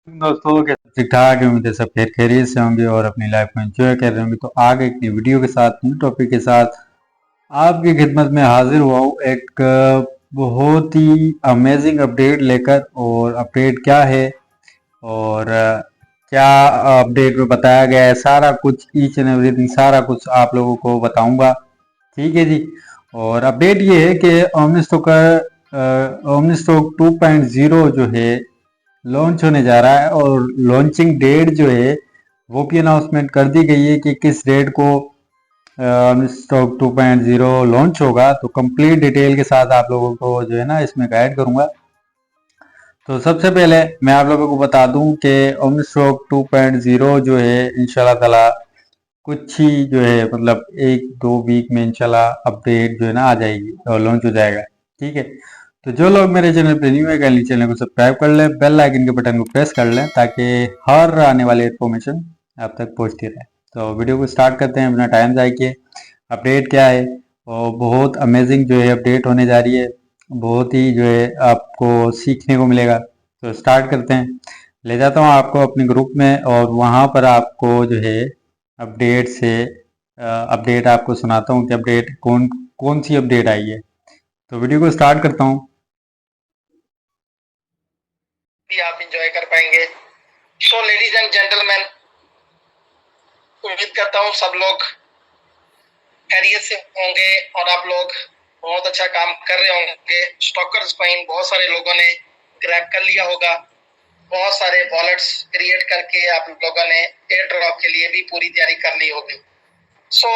दोस्तों कैसे ठीक ठाक है। उम्मीद है सब खैरियत से होंगे और अपनी लाइफ को एंजॉय कर रहे होंगे। तो आगे एक नई वीडियो के साथ न्यू टॉपिक के साथ आपकी खिदमत में हाजिर हुआ हूँ एक बहुत ही अमेजिंग अपडेट लेकर। और अपडेट क्या है और क्या अपडेट में बताया गया है, सारा कुछ ईच एंड एवरीथिंग सारा कुछ आप लोगों को बताऊंगा। ठीक है जी। और अपडेट ये है कि ओमनी स्टॉक 2.0 जो है लॉन्च होने जा रहा है और लॉन्चिंग डेट जो है वो भी अनाउंसमेंट कर दी गई है कि किस डेट को स्टॉक 2.0 लॉन्च होगा। तो कंप्लीट डिटेल के साथ आप लोगों को जो है ना इसमें गाइड करूंगा। तो सबसे पहले मैं आप लोगों को बता दूं कि ओमनी स्टॉक 2.0 जो है इंशाल्लाह ताला कुछ ही जो है मतलब एक दो वीक में इंशाल्लाह अपडेट जो है ना आ जाएगी और लॉन्च हो जाएगा। ठीक है। तो जो लोग मेरे चैनल पे न्यू है काइंडली चैनल को सब्सक्राइब कर लें, बेल आइकन के बटन को प्रेस कर लें ताकि हर आने वाली इन्फॉर्मेशन आप तक पहुंचती रहे। तो वीडियो को स्टार्ट करते हैं बिना टाइम ज़ाय किए। अपडेट क्या है और बहुत अमेजिंग जो है अपडेट होने जा रही है। बहुत ही जो है आपको सीखने को मिलेगा। तो स्टार्ट करते हैं। ले जाता हूँ आपको अपने ग्रुप में और वहाँ पर आपको जो है अपडेट से अपडेट आपको सुनाता हूँ कि अपडेट कौन कौन सी अपडेट आई है। तो वीडियो को स्टार्ट करता हूँ। भी आप इंजॉय कर पाएंगे। सो लेडीज एंड जेंटलमैन, उम्मीद करता हूँ सब लोग खैरियत से होंगे और आप लोग बहुत अच्छा काम कर रहे होंगे। स्टॉकर्स कॉइन बहुत सारे लोगों ने ग्रैब कर लिया होगा। बहुत सारे वॉलेट्स क्रिएट करके आप लोगों ने एयर ड्रॉप के लिए भी पूरी तैयारी कर ली होगी। सो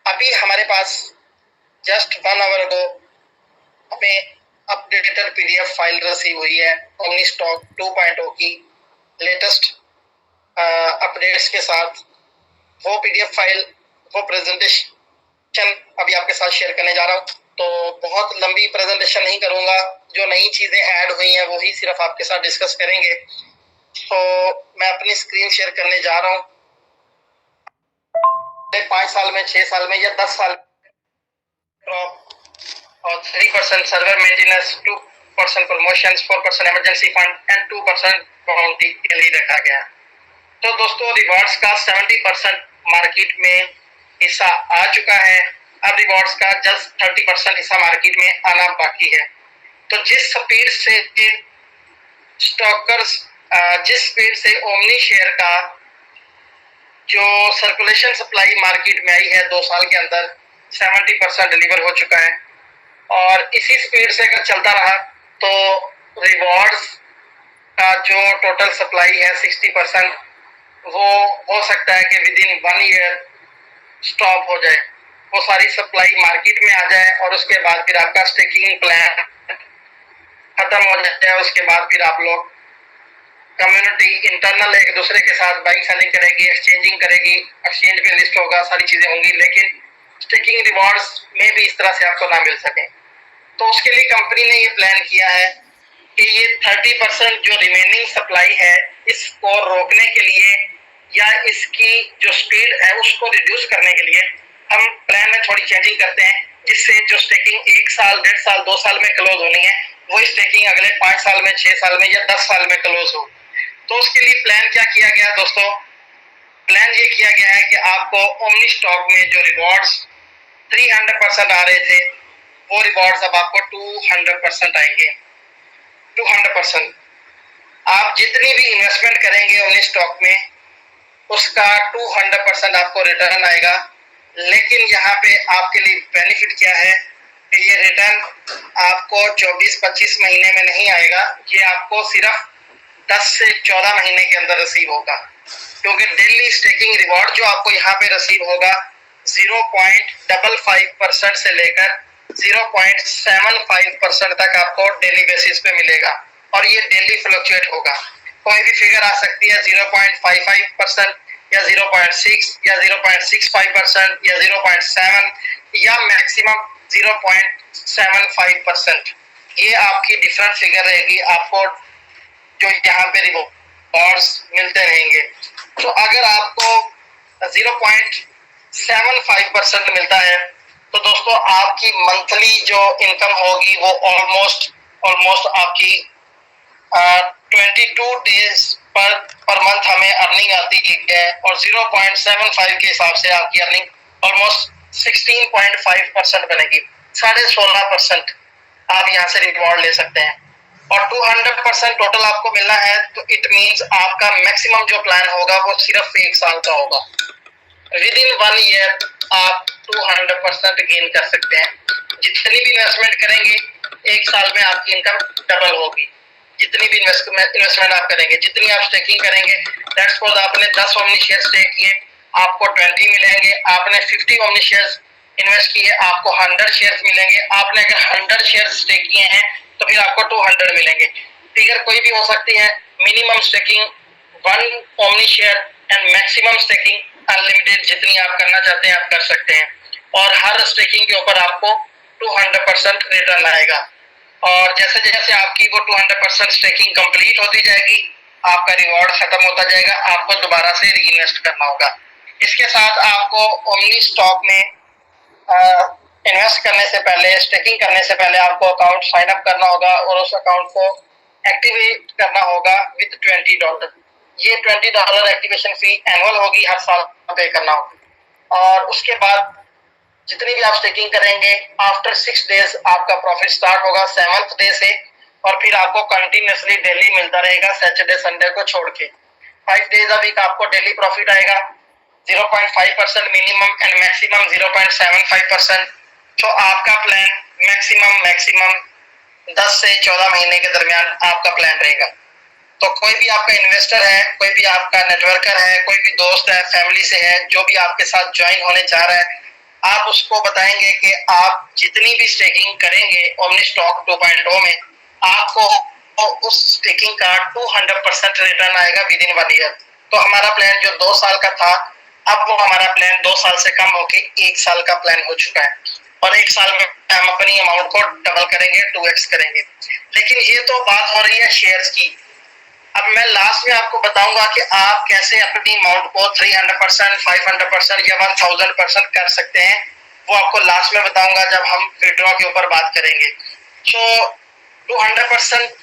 अभी हमारे पास जस्ट 1 आवर अगो हमें अपडेटेड पीडीएफ फाइल रिसीव हुई है ओमनी स्टॉक 2.0 की लेटेस्ट अपडेट्स के साथ। वो पीडीएफ फाइल, वो प्रेजेंटेशन अभी आपके साथ शेयर करने जा रहा हूँ। तो बहुत लंबी प्रेजेंटेशन नहीं करूंगा, जो नई चीजें ऐड हुई हैं वही सिर्फ आपके साथ डिस्कस करेंगे। तो मैं अपनी स्क्रीन शेयर करने जा रहा हूँ। 5 साल में, 6 साल में या 10 साल और 3% server maintenance, 2% promotion, 4% emergency fund and 2% bounty के लिए रखा गया। तो दोस्तों रिवॉर्ड्स का 70% मार्केट में हिस्सा आ चुका है। अब रिवॉर्ड्स का जस्ट 30% हिस्सा मार्केट में आना बाकी है। तो जिस स्पीड से स्टॉकर्स जिस स्पीड से ओमनी शेयर का जो सर्कुलेशन सप्लाई मार्केट में आई है 2 साल के अंदर 70% डिलीवर हो चुका है। और इसी स्पीड से अगर चलता रहा तो रिवॉर्ड्स का जो टोटल सप्लाई है 60% वो हो सकता है कि विद इन 1 ईयर स्टॉप हो जाए, वो सारी सप्लाई मार्केट में आ जाए और उसके बाद फिर आपका स्टेकिंग प्लान खत्म हो जाए। उसके बाद फिर आप लोग कम्युनिटी इंटरनल एक दूसरे के साथ बाइंग सेलिंग करेगी, एक्सचेंजिंग करेगी, एक्सचेंज पे लिस्ट होगा, सारी चीजें होंगी। लेकिन स्टेकिंग रिवॉर्ड्स में भी इस तरह से आपको ना मिल सके। तो उसके लिए कंपनी ने ये प्लान किया है कि ये 30% जो रिमेनिंग सप्लाई है इसको रोकने के लिए या इसकी जो स्पीड है उसको रिड्यूस करने के लिए हम प्लान में थोड़ी चेंजिंग करते हैं, जिससे जो स्टेकिंग 1 साल, 1.5 साल, 2 साल में क्लोज होनी है वो स्टेकिंग अगले 5 साल में, 6 साल में या 10 साल में क्लोज हो। तो उसके लिए प्लान क्या किया गया दोस्तों? प्लान ये किया गया है कि आपको ओमनी स्टॉक में जो रिवॉर्ड्स 300% आ रहे थे वो रिवॉर्ड्स अब आपको 200% आएंगे। 200% आप जितनी भी इन्वेस्टमेंट करेंगे ओमनी स्टॉक में उसका 200% आपको रिटर्न आएगा। लेकिन यहाँ पे आपके लिए बेनिफिट क्या है कि ये रिटर्न आपको 24-25 महीने में नहीं आएगा, ये आपको सिर्फ 10 से 14 महीने के अंदर रिसीव होगा। क्योंकि डेली स्टेकिंग रिवॉर्ड जो आपको यहाँ पे रिसीव होगा 0.55% से लेकर 0.75% तक आपको डेली बेसिस पे मिलेगा और ये डेली फ्लक्चुएट होगा। कोई भी फिगर आ सकती है 0.55% या 0.6 या 0.65% या 0.7 या मैक्सिमम 0.75%। ये आपकी डिफरेंट फिगर रहेगी, आपको जो यहाँ पे रिवॉर्ड्स मिलते रहेंगे। तो अगर आपको 0.75% मिलता है तो दोस्तों आपकी मंथली जो इनकम होगी वो ऑलमोस्ट आपकी 22 डेज पर मंथ हमें अर्निंग आती है और 0.75 के हिसाब से आपकी अर्निंग ऑलमोस्ट 16.5% बनेगी। 16.5% आप यहाँ से रिवॉर्ड ले सकते हैं और 200% टोटल आपको मिलना है, तो इट मीन्स आपका मैक्सिमम जो प्लान होगा वो सिर्फ 1 साल का होगा। विद इन 1 ईयर आप 200% गेन कर सकते हैं। जितनी भी इन्वेस्टमेंट करेंगे 1 साल में आपकी इनकम डबल होगी। जितनी भी इन्वेस्टमेंट आप करेंगे, जितनी आप स्टेकिंग करेंगे, दैट्स सपोज आपने 10 ओमनी शेयर स्टेक किए, आपको 20 मिलेंगे। आपने 50 ओमनी शेयर्स इन्वेस्ट किए, आपको 100 शेयर्स मिलेंगे। आपने अगर 100 शेयर्स स्टेक किए हैं तो फिर आपको 200 मिलेंगे। फिगर कोई भी हो सकती है। Minimum staking 1 omni share and maximum staking unlimited, जितनी आप करना चाहते हैं आप कर सकते हैं और हर स्टेकिंग के ऊपर आपको 200% रिटर्न आएगा। और जैसे जैसे आपकी वो 200% स्टेकिंग कंप्लीट होती जाएगी, आपका रिवॉर्ड खत्म होता जाएगा, आपको दोबारा से री इन्वेस्ट करना होगा। इसके साथ आपको ओमनी स्टॉक में इन्वेस्ट करने से पहले, स्टेकिंग करने से पहले आपको अकाउंट साइन अप करना होगा और उस अकाउंट को एक्टिवेट करना होगा विद $20। ये $20 एक्टिवेशन फी एनुअल होगी, हर साल पे करना होगा। और उसके बाद जितनी भी आप स्टेकिंग करेंगे, आफ्टर 6 डेज आपका प्रॉफिट स्टार्ट होगा 7th डे से, और फिर आपको कंटिन्यूसली डेली मिलता रहेगा सैटरडे संडे को छोड़ के। 5 डेज अ वीक आपको डेली प्रॉफिट आएगा। 0.5% मिनिमम एंड मैक्सिमम 0.75%। तो आपका प्लान मैक्सिमम 10 से 14 महीने के दरमियान आपका प्लान रहेगा। तो कोई भी आपका इन्वेस्टर है, कोई भी आपका नेटवर्कर है, कोई भी दोस्त है, फैमिली से है, जो भी आपके साथ ज्वाइन होने चाह रहा है, आप उसको बताएंगे कि आप जितनी भी स्टेकिंग करेंगे ओमनी स्टॉक 2.0 में, आपको उस स्टेकिंग का 200% रिटर्न आएगा विद इन 1 ईयर। तो हमारा प्लान जो 2 साल का था, अब वो हमारा प्लान 2 साल से कम होके 1 साल का प्लान हो चुका है और 1 साल में हम अपनी अमाउंट को डबल करेंगे, 2x करेंगे। लेकिन ये तो बात हो रही है शेयर्स की। अब मैं लास्ट में आपको बताऊंगा कि आप कैसे अपनी अमाउंट को 300%, 500% या 1000% कर सकते हैं। वो आपको लास्ट में बताऊंगा जब हम विड्रॉ के ऊपर बात करेंगे। सो 200%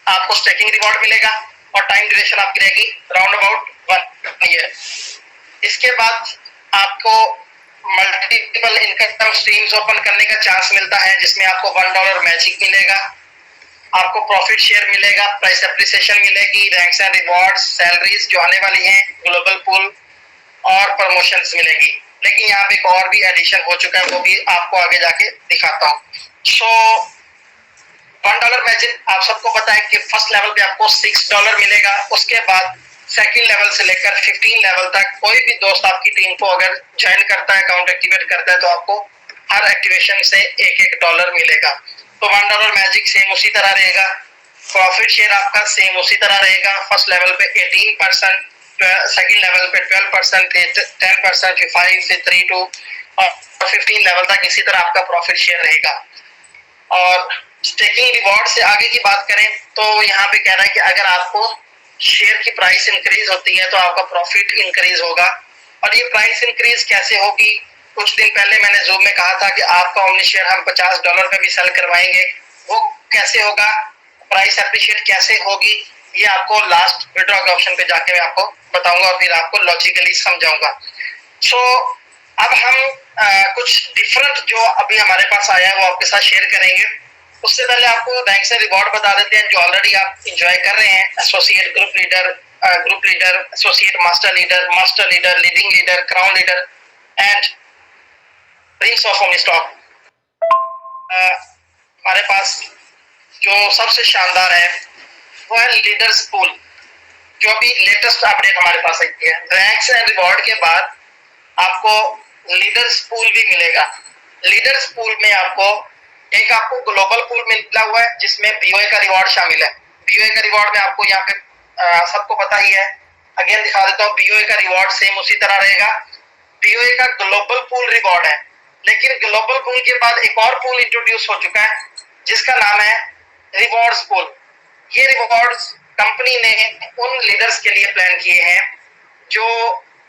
आपको स्टेकिंग रिवॉर्ड मिलेगा और टाइम ड्यूरेशन आपकी रहेगी राउंड अबाउट 1 ईयर। इसके बाद आपको मल्टीपल इनकम स्ट्रीम्स ओपन करने का चांस मिलता है, जिसमें आपको $1 मैजिक मिलेगा, आपको प्रॉफिट शेयर मिलेगा, प्राइस एप्रिसिएशन मिलेगी, रैंक्स एंड रिवॉर्ड्स, सैलरीज जो आने वाली हैं, ग्लोबल पूल और प्रमोशंस मिलेगी। लेकिन यहाँ पे एक और भी एडिशन हो चुका है, वो भी आपको आगे जाके दिखाता हूँ। सो $1 मैजिक आप सबको पता है कि फर्स्ट लेवल पे आपको $6 मिलेगा। उसके बाद सेकंड लेवल से लेकर 15 लेवल तक कोई भी दोस्त आपकी टीम को अगर ज्वाइन करता है, अकाउंट एक्टिवेट करता है, तो आपको हर एक्टिवेशन से $1 मिलेगा। तो $1 मैजिक सेम उसी तरह रहेगा। प्रॉफिट शेयर आपका सेम उसी तरह रहेगा। फर्स्ट लेवल पे 18%, सेकंड लेवल पे 12%, 10%, फिर 5 से 3 2 और 15 लेवल तक इसी तरह आपका प्रॉफिट शेयर रहेगा। और स्टेकिंग रिवॉर्ड से आगे की बात करें तो यहाँ पे कह रहा है कि अगर आपको शेयर की प्राइस इंक्रीज होती है तो आपका प्रॉफिट इंक्रीज होगा। और ये प्राइस इंक्रीज कैसे होगी? कुछ दिन पहले मैंने जूम में कहा था कि आपका ओमनी शेयर हम $50 पे भी सेल करवाएंगे। वो कैसे होगा, प्राइस एप्रिशिएट कैसे होगी, ये आपको लास्ट विड्रॉ के ऑप्शन पे जाके मैं आपको बताऊंगा और फिर आपको लॉजिकली समझाऊंगा। सो अब हम कुछ डिफरेंट जो अभी हमारे पास आया है वो आपके साथ शेयर करेंगे। उससे पहले आपको रैंक से रिवॉर्ड बता देते हैं जो ऑलरेडी आप इंजॉय कर रहे हैं। Associate group leader, associate master leader, leading leader, crown leader and Prince of omni stock. हमारे पास जो सबसे शानदार है वो है लीडर्स पूल, जो अभी लेटेस्ट अपडेट हमारे पास आई है। रैंक्स एंड रिवॉर्ड के बाद आपको लीडर्स पूल भी मिलेगा। लीडर्स पूल में आपको ग्लोबल पूल मिला हुआ है जिसमें बीओए का रिवॉर्ड शामिल है। बीओए का रिवॉर्ड में आपको यहाँ पे सबको पता ही है, अगेन दिखा देता हूँ। बीओए का रिवॉर्ड सेम उसी तरह रहेगा। बीओए का ग्लोबल पूल रिवॉर्ड है, लेकिन ग्लोबल पूल के बाद एक और पूल इंट्रोड्यूस हो चुका है जिसका नाम है रिवॉर्ड्स पूल। ये रिवॉर्ड्स कंपनी ने उन लीडर्स के लिए प्लान किए हैं जो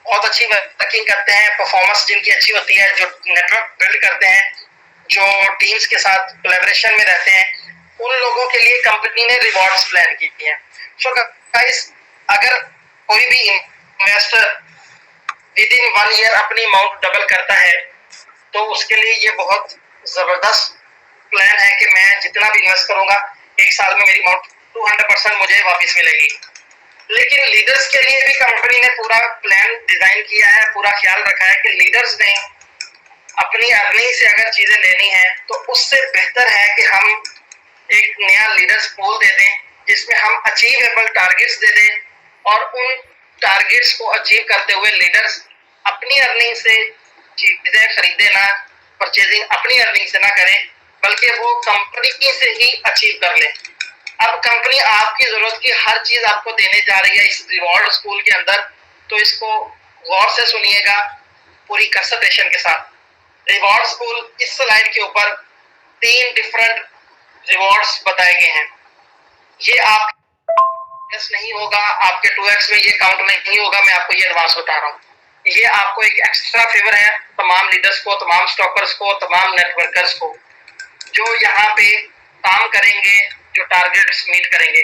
बहुत अच्छी वर्किंग करते हैं, परफॉर्मेंस जिनकी अच्छी होती है, जो नेटवर्क बिल्ड करते हैं, जो टीम्स के साथ कोलैबोरेशन में रहते हैं। उन लोगों के लिए कंपनी ने रिवॉर्ड्स प्लान की हैं। सो गाइस, अगर कोई भी इन्वेस्टर विद इन 1 ईयर अपनी अमाउंट डबल करता है तो उसके लिए ये बहुत जबरदस्त प्लान है कि मैं जितना भी इन्वेस्ट करूंगा 1 साल में मेरी अमाउंट 200% मुझे वापस मिलेगी। लेकिन लीडर्स के लिए भी कंपनी ने पूरा प्लान डिजाइन किया है, पूरा ख्याल रखा है कि लीडर्स ने अपनी अर्निंग से अगर चीजें लेनी है तो उससे बेहतर है कि हम एक नया लीडर्स पूल दे दें जिसमें हम अचीवेबल टारगेट्स दे दें और उन टारगेट्स को अचीव करते हुए लीडर्स अपनी अर्निंग से चीजें खरीदे ना, परचेजिंग अपनी अर्निंग से ना करें बल्कि वो कंपनी से ही अचीव कर ले। अब कंपनी आपकी जरूरत की हर चीज आपको देने जा रही है इस रिवॉर्ड स्कूल के अंदर, तो इसको गौर से सुनिएगा पूरी कंसंट्रेशन के साथ। रिवॉर्ड स्कूल इस स्लाइड के ऊपर 3 डिफरेंट रिवॉर्ड्स बताए गए हैं। ये आप नहीं होगा, आपके 2x में ये काउंट नहीं होगा, मैं आपको ये एडवांस बता रहा हूँ। ये आपको एक एक्स्ट्रा फेवर है तमाम लीडर्स को, तमाम स्टॉकर्स को, तमाम नेटवर्कर्स को जो यहाँ पे काम करेंगे, जो टारगेट्स मीट करेंगे,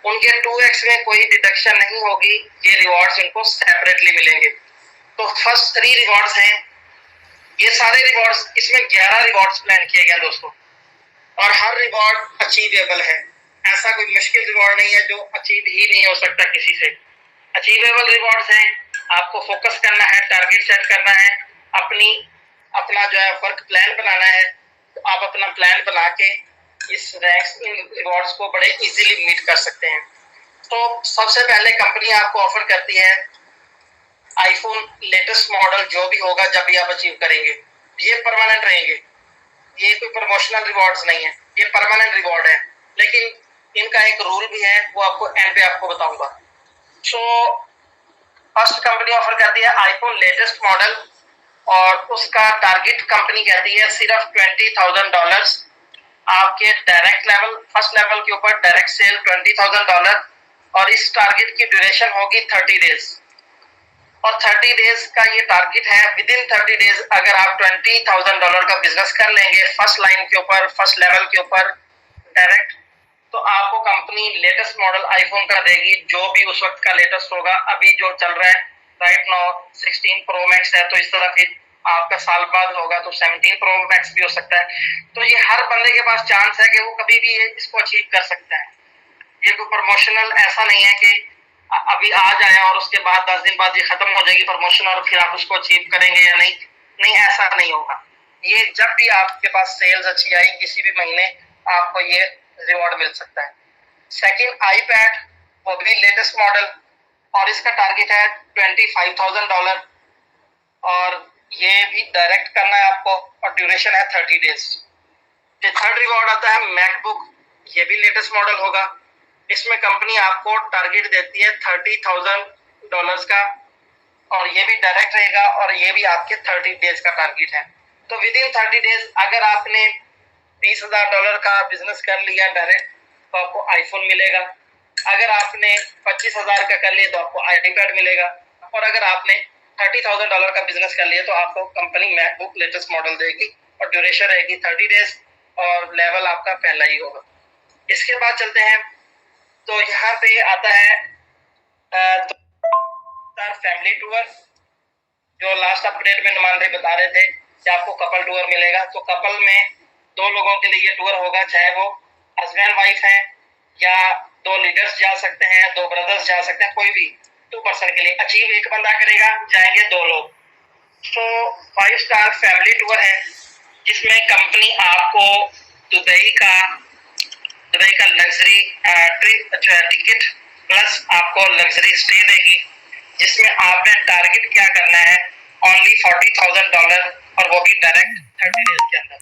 उनके 2x में कोई डिडक्शन नहीं होगी, ये रिवॉर्ड्स इनको सेपरेटली मिलेंगे। तो फर्स्ट 3 रिवॉर्ड्स हैं, ये सारे रिवॉर्ड्स, इसमें 11 रिवॉर्ड्स प्लान किए गए दोस्तों, और हर रिवॉर्ड अचीवेबल है। ऐसा कोई मुश्किल रिवॉर्ड नहीं है जो अचीव ही नहीं हो सकता किसी से। अचीवेबल रिवॉर्ड्स हैं, आपको फोकस करना है, टारगेट सेट करना है, अपना जो है वर्क प्लान बनाना है, तो आप अपना प्लान बना के इस रैंक्स इन रिवॉर्ड्स को बड़े इजीली मीट कर सकते हैं। तो सबसे पहले कंपनी आपको ऑफर करती है आईफोन लेटेस्ट मॉडल जो भी होगा जब भी आप अचीव करेंगे, ये परमानेंट रहेंगे, ये कोई प्रमोशनल रिवॉर्ड्स नहीं है, ये परमानेंट रिवॉर्ड है। लेकिन इनका एक रूल भी है, वो आपको एंड पे आपको बताऊंगा। सो फर्स्ट कंपनी ऑफर करती है आईफोन लेटेस्ट मॉडल और उसका टारगेट कंपनी कहती है सिर्फ $20,000 आपके डायरेक्ट लेवल, फर्स्ट लेवल के ऊपर डायरेक्ट सेल $20,000 और इस टारगेट की ड्यूरेशन होगी 30 डेज और 30 डेज का ये टारगेट है। विद इन 30 डेज अगर आप $20,000 का बिजनेस कर लेंगे फर्स्ट लाइन के ऊपर, फर्स्ट लेवल के ऊपर डायरेक्ट, तो आपको कंपनी लेटेस्ट मॉडल आईफोन का देगी जो भी उस वक्त का लेटेस्ट होगा। अभी जो चल रहा है राइट नाउ 16 प्रो मैक्स है, तो इस तरह फिर आपका साल बाद होगा तो 17 प्रो मैक्स भी हो सकता है। तो ये हर बंदे के पास चांस है कि वो कभी भी इसको अचीव कर सकता है। ये कोई प्रमोशनल ऐसा नहीं है कि अभी आ जाए और उसके बाद 10 दिन बाद ये खत्म हो जाएगी प्रमोशन और फिर आप उसको अचीव करेंगे या नहीं, नहीं ऐसा नहीं होगा। ये जब भी आपके पास सेल्स अच्छी आई किसी भी महीने आपको ये रिवॉर्ड मिल सकता है। सेकंड आईपैड, वो भी लेटेस्ट मॉडल और इसका टारगेट है $25,000 और ये भी डायरेक्ट करना है आपको और ड्यूरेशन है 30 डेज। थर्ड रिवॉर्ड आता है मैकबुक, ये भी लेटेस्ट मॉडल होगा। इसमें कंपनी आपको टारगेट देती है $30,000 का और ये भी डायरेक्ट रहेगा और ये भी आपके 30 डेज का टारगेट है। तो विद इन 30 डेज अगर आपने $20,000 का बिजनेस कर लिया डायरेक्ट तो आपको आईफोन मिलेगा, अगर आपने 25,000 का कर लिया तो आपको आईपैड मिलेगा और अगर आपने $30,000 का बिजनेस कर लिया तो आपको कंपनी मैकबुक लेटेस्ट मॉडल देगी और ड्यूरेशन रहेगी 30 डेज और लेवल आपका पहला ही होगा। इसके बाद चलते हैं, तो यहाँ पे आता है फैमिली टूर, जो लास्ट अपडेट में नुमान भाई बता रहे थे कि आपको कपल टूर मिलेगा। तो कपल में 2 लोगों के लिए ये टूर होगा, चाहे वो हस्बैंड वाइफ है या 2 लीडर्स जा सकते हैं, 2 ब्रदर्स जा सकते हैं, कोई भी 2 पर्सन के लिए। अचीव एक बंदा करेगा, जाएंगे 2 लोग। तो 5 स्टार फैमिली टूर है जिसमें कंपनी आपको दुबई का लग्जरी ट्रिप जो है टिकट प्लस आपको लग्जरी स्टे देगी, जिसमें आपने टारगेट क्या करना है ओनली $40,000 और वो भी डायरेक्ट 30 डेज के अंदर।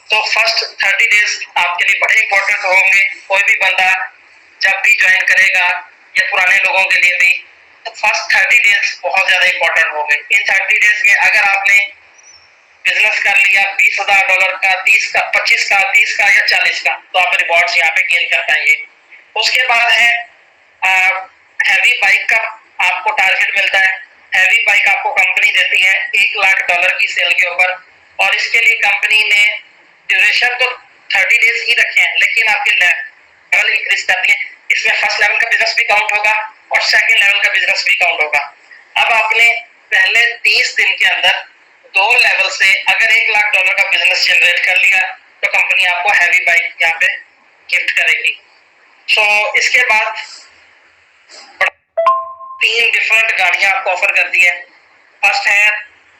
तो फर्स्ट 30 डेज आपके लिए बड़े इंपॉर्टेंट होंगे। कोई भी बंदा जब भी ज्वाइन करेगा या पुराने लोगों के लिए भी, तो फर्स्ट 30 डेज बहुत ज्यादा इंपॉर्टेंट होंगे। इन 30 डेज में अगर आपने बिजनेस कर लिया $20,000 का, 30 का, 25 का, 30 का या 40 का, तो आप रिवॉर्ड्स यहाँ पे गेन कर पाएंगे। उसके बाद है हैवी बाइक का आपको टारगेट मिलता है। हैवी बाइक आपको कंपनी देती है $1,00,000 की सेल के ऊपर और इसके लिए कंपनी ने ड्यूरेशन तो 30 डेज ही रखे हैं लेकिन आपके लेवल इंक्रीज कर दिए। इसमें फर्स्ट लेवल का बिजनेस भी काउंट होगा और सेकंड लेवल का बिजनेस भी काउंट होगा। अब आपने पहले 30 दिन के अंदर 2 लेवल से अगर $1,00,000 का बिजनेस जनरेट कर लिया तो कंपनी आपको हैवी बाइक यहाँ पे गिफ्ट करेगी। इसके बाद 3 डिफरेंट गाड़ियां आपको ऑफर करती है। फर्स्ट है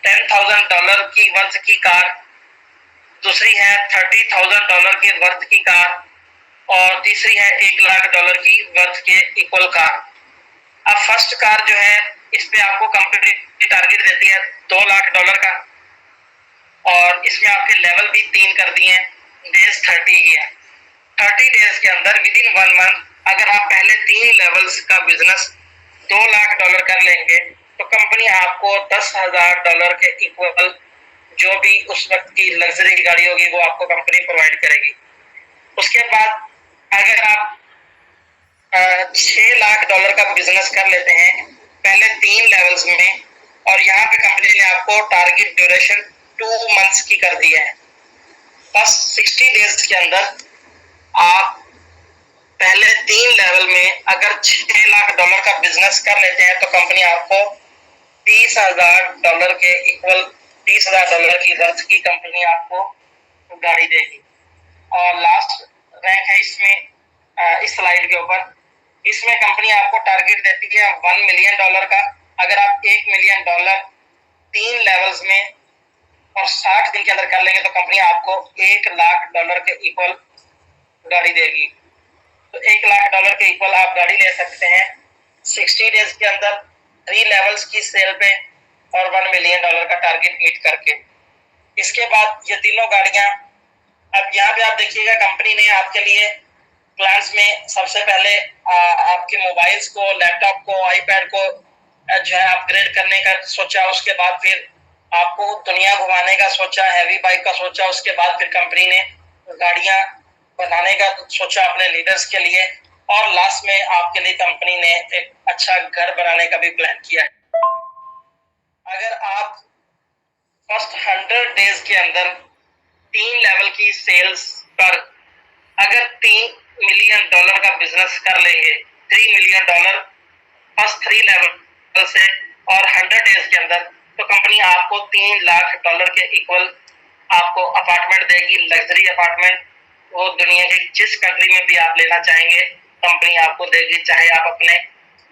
$10,000 की वर्थ की कार, दूसरी है $30,000 की वर्थ की कार और तीसरी है $1,00,000 की वर्थ के इक्वल कार। अब फर्स्ट कार जो है इस पे आपको कंपनी टारगेट देती है $2,00,000 का और इसमें आपके लेवल भी 3 कर दिए हैं, डेज 30 ही है। 30 डेज के अंदर विद इन 1 मंथ अगर आप पहले 3 लेवल्स का बिजनेस $2,00,000 कर लेंगे तो कंपनी आपको $10,000 के इक्वल जो भी उस वक्त की लग्जरी गाड़ी होगी वो आपको कंपनी प्रोवाइड करेगी। उसके बाद अगर आप $6,00,000 का बिजनेस कर लेते हैं पहले 3 लेवल्स में और यहाँ पे कंपनी ने आपको टारगेट ड्यूरेशन 2 मंथ्स की कर दी है। बस 60 डेज के अंदर आप पहले 3 लेवल में अगर $6,00,000 का बिजनेस कर लेते हैं तो कंपनी आपको $30,000 के इक्वल $30,000 की वर्थ की कंपनी आपको गाड़ी देगी। और लास्ट रैंक है इसमें इस स्लाइड के ऊपर, इसमें कंपनी आपको टारगेट देती है $1 मिलियन का। अगर आप $1 मिलियन 3 लेवल्स में और 60 दिन के अंदर कर लेंगे तो कंपनी आपको $1,00,000 के इक्वल गाड़ी देगी। तो $1,00,000 के इक्वल आप गाड़ी ले सकते हैं 60 डेज के अंदर 3 लेवल्स की सेल पे और $1 मिलियन का टारगेट मीट करके। इसके बाद ये तीनों गाड़ियां, अब यहाँ पे आप देखिएगा कंपनी ने आपके लिए प्लान्स में सबसे पहले आपके मोबाइल्स को, लैपटॉप को, आईपैड को जो है अपग्रेड करने का सोचा, उसके बाद फिर आपको दुनिया घुमाने का सोचा, हैवी बाइक का सोचा, उसके बाद फिर कंपनी ने गाड़ियां बनाने का सोचा अपने लीडर्स के लिए और लास्ट में आपके लिए कंपनी ने एक अच्छा घर बनाने का भी प्लान किया है। अगर आप फर्स्ट 100 डेज के अंदर 3 लेवल की सेल्स पर अगर $3 मिलियन का बिजनेस कर लेंगे, $3 मिलियन फर्स्ट 3 लेवल से और 100 डेज के अंदर तो कंपनी आपको $3,00,000 के इक्वल आपको अपार्टमेंट देगी, लग्जरी अपार्टमेंट। वो दुनिया की जिस कंट्री में भी आप लेना चाहेंगे कंपनी आपको देगी, चाहे आप अपने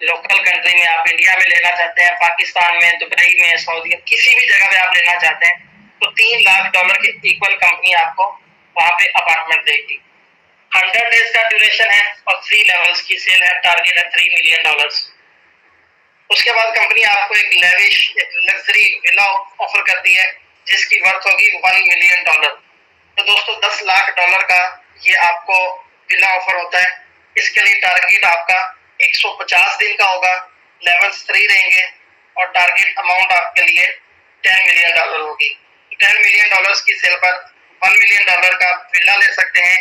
लोकल कंट्री में, आप इंडिया में लेना चाहते हैं, पाकिस्तान में, दुबई में, सऊदी, किसी भी जगह पे आप लेना चाहते हैं तो $3,00,000 के इक्वल कंपनी आपको वहां पे अपार्टमेंट देगी। 100 डेज का ड्यूरेशन है और 3 लेवल्स की सेल है, टारगेट है $3 मिलियन। उसके बाद कंपनी आपको एक लेविश, एक लग्जरी विला ऑफर करती है जिसकी वर्थ होगी $1 मिलियन। तो दोस्तों $10,00,000 का ये आपको विला ऑफर होता है। इसके लिए टारगेट आपका 150 दिन का होगा, लेवल्स 3 रहेंगे और टारगेट अमाउंट आपके लिए $10 मिलियन होगी। $10 मिलियन की सेल पर $1 मिलियन का विला ले सकते हैं।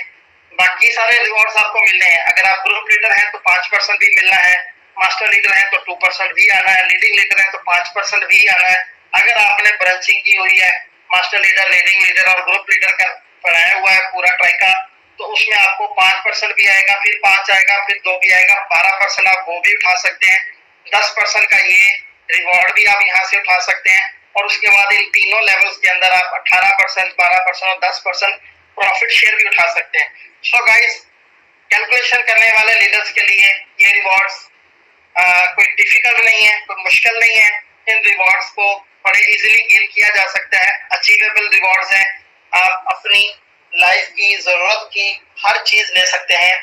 बाकी सारे रिवॉर्ड्स आपको मिलने हैं। अगर आप ग्रुप लीडर हैं तो 5% भी मिलना है, मास्टर लीडर है तो 2% भी आना है, लीडिंग लीडर है तो 5% भी आना है। अगर आपने ब्रांचिंग की हुई है, मास्टर लीडर, लीडिंग लीडर और ग्रुप लीडर का बनाया हुआ है पूरा ट्राइका, तो उसमें आपको 5% भी आएगा, फिर 5 आएगा, फिर 2 भी आएगा, 12% आप वो भी उठा सकते हैं। 10% का ये रिवॉर्ड भी आप यहाँ से उठा सकते हैं और उसके बाद इन तीनों लेवल्स के अंदर आप 18%, 12% और 10% प्रॉफिट शेयर भी उठा सकते हैं। सो गाइस, कैलकुलेशन करने वाले लीडर्स के लिए ये रिवॉर्ड्स कोई डिफिकल्ट नहीं है, कोई मुश्किल नहीं है। इन रिवॉर्ड्स को बड़े इजीली गेन किया जा सकता है, अचीवेबल रिवॉर्ड्स हैं। आप अपनी लाइफ की जरूरत की हर चीज ले सकते हैं।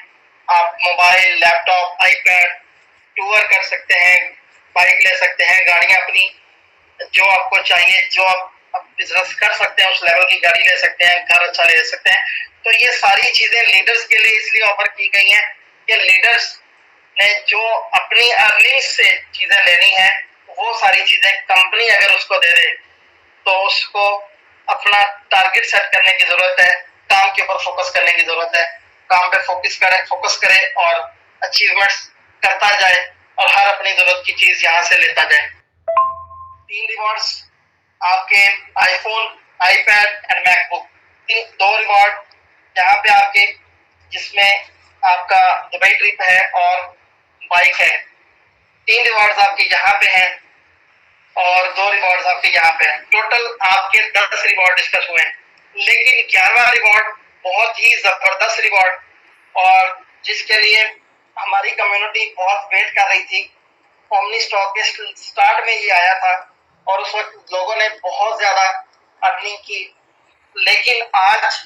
आप मोबाइल, लैपटॉप, आईपैड, टूर कर सकते हैं, बाइक ले सकते हैं, गाड़ियां अपनी जो आपको चाहिए, जो आप बिजनेस कर सकते हैं उस लेवल की गाड़ी ले सकते हैं, घर अच्छा ले सकते हैं। तो ये सारी चीजें लीडर्स के लिए इसलिए ऑफर की गई हैं कि लीडर्स ने जो अपनी अर्निंग से चीजें लेनी है वो सारी चीजें कंपनी अगर उसको दे दे तो उसको अपना टारगेट सेट करने की जरूरत है, काम के ऊपर फोकस करने की जरूरत है। काम पे फोकस करे और अचीवमेंट्स करता जाए और हर अपनी जरूरत की चीज यहाँ से लेता जाए। 3 रिवॉर्ड्स आपके iPhone, iPad and MacBook, 2 reward यहाँ पे आपके जिसमें आपका दुबई ट्रिप है और बाइक है। 3 रिवॉर्ड्स आपके यहाँ पे हैं और 2 रिवॉर्ड्स आपके यहाँ पे हैं। टोटल आपके 10 रिवॉर्ड डिस्कस हुए हैं, लेकिन 11वां रिवॉर्ड बहुत ही जबरदस्त रिवॉर्ड और जिसके लिए हमारी कम्युनिटी बहुत वेट कर रही थी। ओमनी स्टॉक के स्टार्ट में ही आया था और उस वक्त लोगों ने बहुत ज्यादा अर्निंग की, लेकिन आज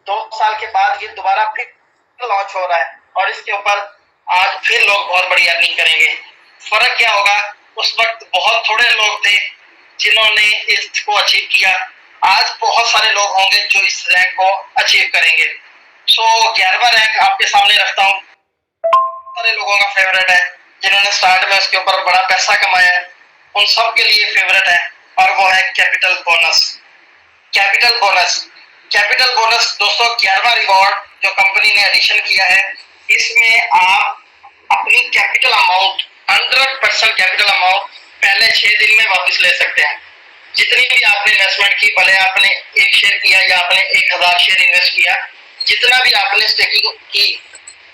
2 साल के बाद ये दोबारा फिर लॉन्च हो रहा है और इसके ऊपर आज फिर लोग बहुत बड़ी अर्निंग करेंगे। फर्क क्या होगा, उस वक्त बहुत थोड़े लोग थे जिन्होंने इसको अचीव किया, आज बहुत सारे लोग होंगे जो इस रैंक को अचीव करेंगे। सो 11वां रैंक आपके सामने रखता हूँ। सारे लोगों का फेवरेट है जिन्होंने स्टार्ट में उसके ऊपर बड़ा पैसा कमाया है, उन सब के लिए फेवरेट है और वो है capital bonus. Capital bonus, capital bonus दोस्तों 11वां रिवॉर्ड जो कंपनी ने एडिशन किया है, इसमें आप अपनी कैपिटल अमाउंट 100% कैपिटल अमाउंट पहले 6 दिन में वापस ले सकते हैं। जितनी भी आपने इन्वेस्टमेंट की, भले आपने 1 शेयर किया या आपने 1000 शेयर इन्वेस्ट किया, जितना भी आपने स्टेकिंग की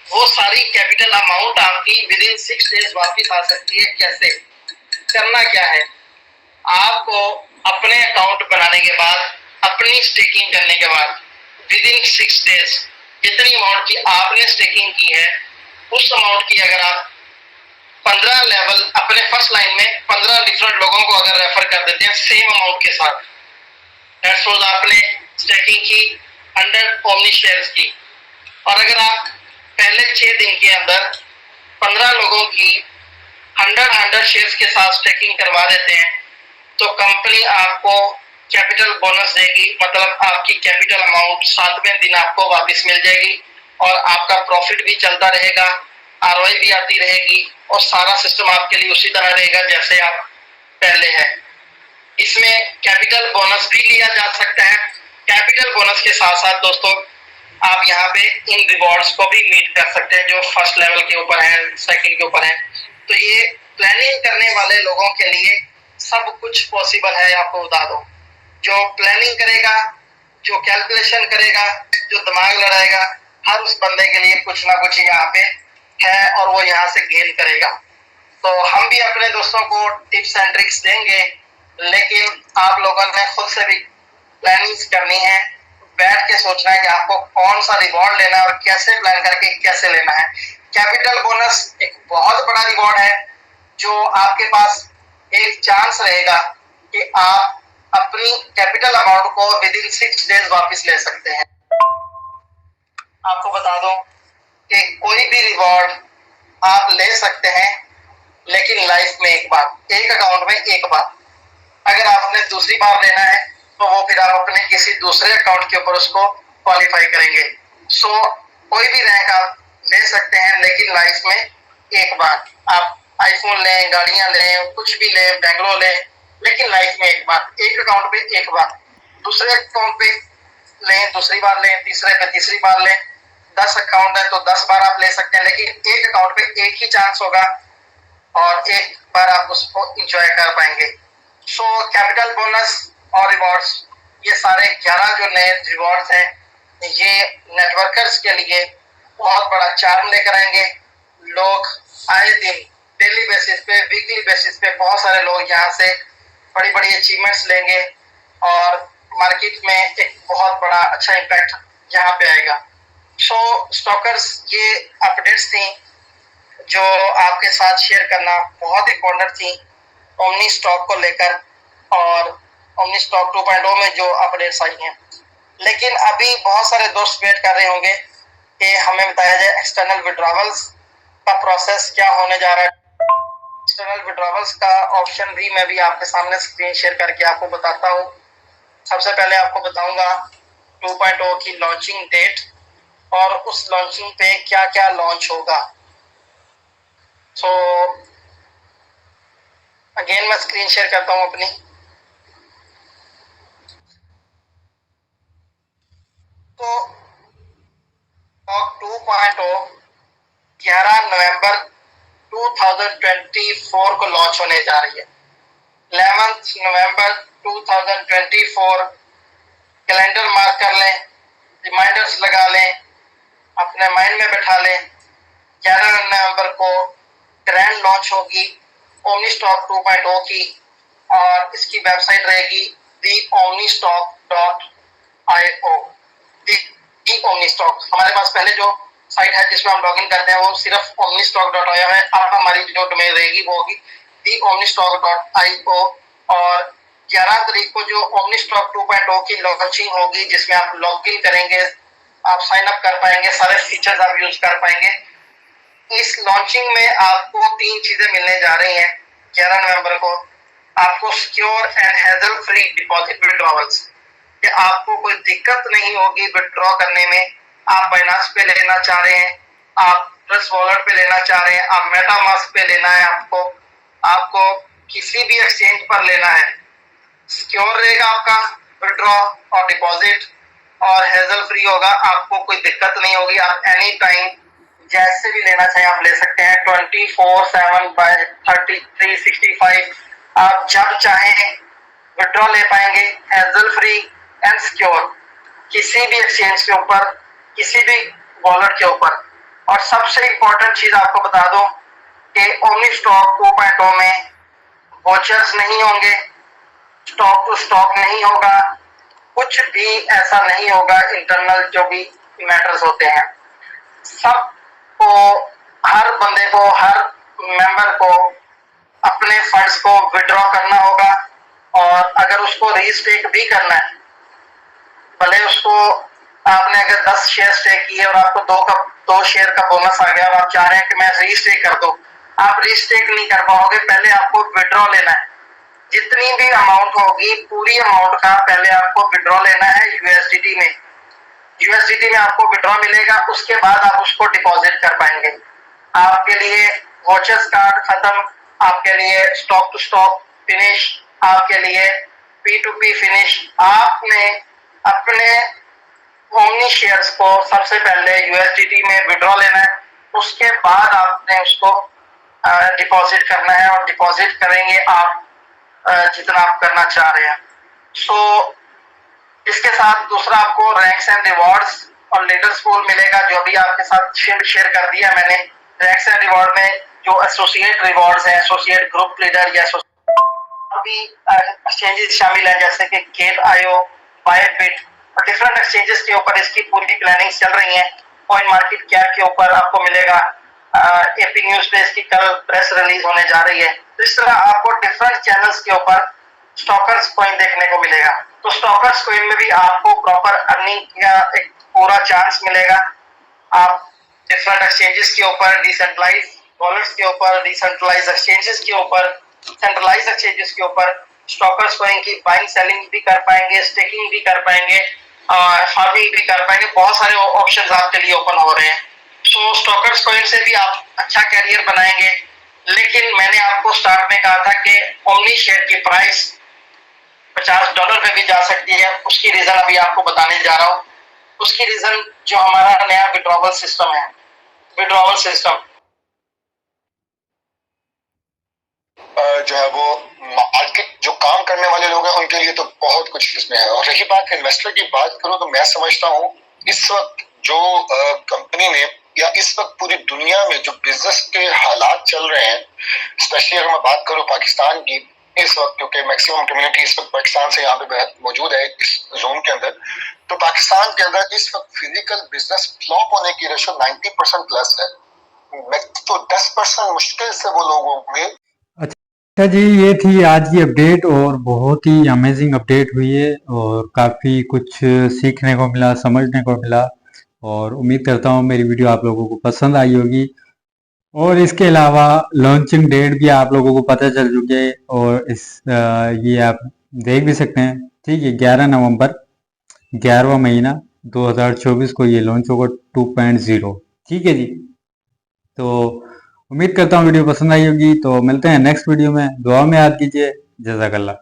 वो सारी कैपिटल अमाउंट आपकी विद इन 6 डेज वापस आ सकती है। कैसे करना क्या है, आपको अपने अकाउंट बनाने के बाद, अपनी स्टेकिंग करने के बाद विद इन 6 डेज जितनी अमाउंट की आपने स्टेकिंग की है, उस अमाउंट की अगर आप 15 लेवल अपने फर्स्ट लाइन में 15 डिफरेंट लोगों को अगर रेफर कर देते हैं सेम अमाउंट के साथ, दैट्स सपोज आपने स्टेकिंग की 100 ओमनी शेयर्स की, और अगर आप पहले 6 दिन के अंदर 15 लोगों की 100 शेयर्स के साथ स्टेकिंग करवा देते हैं, तो कंपनी आपको कैपिटल बोनस देगी। मतलब आपकी कैपिटल अमाउंट 7वें दिन आपको वापस मिल जाएगी और आपका प्रॉफिट भी चलता रहेगा, आरओआई भी आती रहेगी और सारा सिस्टम आपके लिए उसी तरह रहेगा जैसे आप पहले है। इसमें कैपिटल बोनस भी लिया जा सकता है। कैपिटल बोनस के साथ साथ दोस्तों आप यहाँ पे इन रिवॉर्ड्स को भी मीट कर सकते हैं जो फर्स्ट लेवल के ऊपर है, सेकंड के ऊपर है। तो ये प्लानिंग करने वाले लोगों के लिए सब कुछ पॉसिबल है। आपको बता दो, जो प्लानिंग करेगा, जो कैलकुलेशन करेगा, जो दिमाग लड़ाएगा, हर उस बंदे के लिए कुछ ना कुछ यहाँ पे है और वो यहाँ से गेन करेगा। तो हम भी अपने दोस्तों को टिप्स एंड ट्रिक्स देंगे, लेकिन आप लोगों ने खुद से भी प्लानिंग करनी है, बैठ के सोचना है कि आपको कौन सा रिवॉर्ड लेना है और कैसे प्लान करके कैसे लेना है। कैपिटल बोनस एक बहुत बड़ा रिवॉर्ड है जो आपके पास एक चांस रहेगा कि आप अपनी कैपिटल अमाउंट को विद इन 6 डेज वापस ले सकते हैं। आपको बता दूं कि कोई भी रिवॉर्ड आप ले सकते हैं, लेकिन लाइफ में एक बार, एक अकाउंट में एक बार। अगर आपने दूसरी बार लेना है तो वो फिर आप अपने किसी दूसरे अकाउंट के ऊपर उसको क्वालिफाई करेंगे। सो कोई भी रैंक आप ले सकते हैं, लेकिन लाइफ में एक बार। आप आईफोन लें, गाड़ियां लें, कुछ भी लें, बैंगलोर लें, लेकिन लाइफ में एक बार, एक अकाउंट पे एक बार। दूसरे अकाउंट पे लें, दूसरी बार लें, तीसरे पे तीसरी बार लें। 10 अकाउंट है तो 10 बार आप ले सकते हैं, लेकिन एक अकाउंट पे एक ही चांस होगा और एक बार आप उसको इंजॉय कर पाएंगे। सो कैपिटल बोनस और रिवॉर्ड्स, ये सारे 11 जो नए रिवॉर्ड्स हैं, ये नेटवर्कर्स के लिए बहुत बड़ा चार्म लेकर आएंगे। लोग आए दिन डेली बेसिस पे, वीकली बेसिस पे बहुत सारे लोग यहाँ से बड़ी बड़ी अचीवमेंट्स लेंगे और मार्केट में एक बहुत बड़ा अच्छा इम्पैक्ट यहाँ पे आएगा। सो स्टॉकर्स, ये अपडेट्स थी जो आपके साथ शेयर करना बहुत इम्पोर्टेंट थी ओमनी स्टॉक को लेकर और ओमनी स्टॉक 2.0 में जो अपडेट्स आई हैं। लेकिन अभी बहुत सारे दोस्त वेट कर रहे होंगे कि हमें बताया जाए एक्सटर्नल विड्रॉवल्स का प्रोसेस क्या होने जा रहा है। एक्सटर्नल विड्रॉवल्स का ऑप्शन भी मैं भी आपके सामने स्क्रीन शेयर करके आपको बताता हूँ। सबसे पहले आपको बताऊंगा 2.0 की लॉन्चिंग डेट और उस लॉन्चिंग पे क्या क्या लॉन्च होगा। सो अगेन मैं स्क्रीन शेयर करता हूँ अपनी। तो 2.0 11 नवंबर 2024 को लॉन्च होने जा रही है। 11 नवंबर 2024 कैलेंडर मार्क कर लें, रिमाइंडर्स लगा लें अपने माइंड में बैठा लें। 11 नवंबर को ग्रैंड लॉन्च होगी ओमनीस्टॉक 2.0 की, और इसकी वेबसाइट रहेगी theomnistock.io। ओमनीस्टॉक हमारे पास पहले जो साइट है जिसमें हम लॉगिन करते हैं वो सिर्फ omnistock.io है। अब हमारी जो डोमेन रहेगी वो होगी theomnistock.io। और 11 तारीख को जो ओमनीस्टॉक 2.0 की लॉन्चिंग होगी जिसमें आप लॉगिन करेंगे, आप साइन अप कर पाएंगे, सारे फीचर्स आप यूज कर पाएंगे। इस लॉन्चिंग में आपको 3 चीजें मिलने जा रही हैं। 11 नवंबर को आपको secure and hassle free deposit withdrawals, कि आपको कोई दिक्कत नहीं होगी विड्रॉ करने में। आप बाइनांस पे लेना चाह रहे हैं, आप ट्रस्ट वॉलेट पे लेना चाह रहे हैं, आप मेटामास्क पे लेना है, आपको किसी भी एक्सचेंज पर लेना है, सिक्योर रहेगा आपका विड्रॉ और डिपॉजिट, और हैजल फ्री होगा। आपको कोई दिक्कत नहीं होगी। आप एनी टाइम जैसे भी लेना चाहें आप ले सकते हैं, 24/7/365 आप जब चाहें विड्रॉ ले पाएंगे, हैजल फ्री एंड सिक्योर, किसी भी एक्सचेंज के ऊपर, किसी भी वॉलेट के ऊपर। और सबसे इंपॉर्टेंट चीज आपको बता दूं कि ओमनीस्टॉक 2.0 में वॉचर्स नहीं होंगे, स्टॉक टू स्टॉक नहीं होगा, कुछ भी ऐसा नहीं होगा। इंटरनल जो भी मैटर्स होते हैं सबको, हर बंदे को, हर मेंबर को अपने फंड्स को विड्रॉ करना होगा। और अगर उसको रीस्टेक भी करना है, भले उसको आपने अगर 10 शेयर स्टेक किए और आपको 2 शेयर का बोनस आ गया और आप चाह रहे हैं कि मैं रीस्टेक कर दूं, आप रीस्टेक नहीं कर पाओगे। पहले आपको विड्रॉ लेना है। जितनी भी अमाउंट होगी पूरी अमाउंट का पहले आपको विड्रॉ लेना है यूएसडीटी में। यूएसडीटी में आपको विड्रॉ मिलेगा, उसके बाद आप उसको डिपॉजिट कर पाएंगे। आपके लिए वॉचर्स कार्ड खत्म, आपके लिए स्टॉक टू स्टॉक फिनिश, आपके लिए P2P फिनिश। आपने अपने ओमनी शेयर्स को सबसे पहले यूएसडीटी में विड्रॉ लेना है, उसके बाद आपने उसको डिपॉजिट करना है, और डिपॉजिट करेंगे आप जितना आप करना चाह रहे हैं। सो इसके साथ दूसरा आपको रैंक्स एंड रिवॉर्ड्स और लीडर्स पूल मिलेगा, जो भी आपके साथ शेयर कर दिया मैंने। रैंक्स एंड रिवॉर्ड में जो एसोसिएट रिवॉर्ड्स है, एसोसिएट ग्रुप लीडर या भी एक्सचेंजेस शामिल है, जैसे कि Gate.io, Bybit और डिफरेंट एक्सचेंजेस के ऊपर इसकी पूरी प्लानिंग चल रही है। कॉइन मार्केट कैप के ऊपर आपको मिलेगा, एपी न्यूज पे इसकी कल प्रेस रिलीज होने जा रही है। तो इस तरह आपको डिफरेंट चैनल्स के ऊपर स्टॉकर्स कॉइन देखने को मिलेगा। तो स्टॉकर्स कॉइन में भी आपको प्रॉपर अर्निंग का एक पूरा चांस मिलेगा। आप डिफरेंट एक्सचेंजेस के ऊपर, डिसेंट्रलाइज वॉलेट्स के ऊपर, डिसेंट्रलाइज एक्सचेंजेस के ऊपर, सेंट्रलाइज एक्सचेंजेस के ऊपर स्टॉकर्स कॉइन की बाइंग सेलिंग भी कर पाएंगे, स्टेकिंग भी कर पाएंगे, फार्मिंग भी कर पाएंगे। बहुत सारे ऑप्शंस आपके लिए ओपन हो रहे हैं। सो स्टॉकर्स कॉइन से भी आप अच्छा कैरियर बनाएंगे। लेकिन मैंने आपको स्टार्ट में कहा था कि ओमनी शेयर की प्राइस $50 पे भी जा सकती है। उसकी रीजन अभी आपको बताने जा रहा हूँ। उसकी रीजन जो हमारा नया विड्रॉवल सिस्टम है, विड्रॉवल सिस्टम जो है वो मार्केट जो काम करने वाले लोग हैं उनके लिए तो बहुत कुछ इसमें है। और रही बात इन्वेस्टर की बात करूं तो मैं समझता हूं इस वक्त जो कंपनी ने या इस वक्त पूरी दुनिया में जो बिजनेस के हालात चल रहे हैं, स्पेशली अगर मैं बात करूं पाकिस्तान की इस वक्त, क्योंकि मैक्सिमम कम्युनिटी इस वक्त पाकिस्तान से यहाँ पे मौजूद है इस जोन के अंदर, तो पाकिस्तान के अंदर इस वक्त फिजिकल बिजनेस फ्लॉप होने की रेशो 90% प्लस है। तो 10% मुश्किल से वो लोग होंगे। अच्छा जी, ये थी आज की अपडेट और बहुत ही अमेजिंग अपडेट हुई है और काफ़ी कुछ सीखने को मिला, समझने को मिला, और उम्मीद करता हूँ मेरी वीडियो आप लोगों को पसंद आई होगी। और इसके अलावा लॉन्चिंग डेट भी आप लोगों को पता चल चुकी है, और ये आप देख भी सकते हैं। ठीक है, 11 नवंबर 11वां महीना 2024 को ये लॉन्च होगा 2.0। ठीक है जी, तो उम्मीद करता हूँ वीडियो पसंद आई होगी। तो मिलते हैं नेक्स्ट वीडियो में। दुआ में याद कीजिए। जज़ाकल्लाह।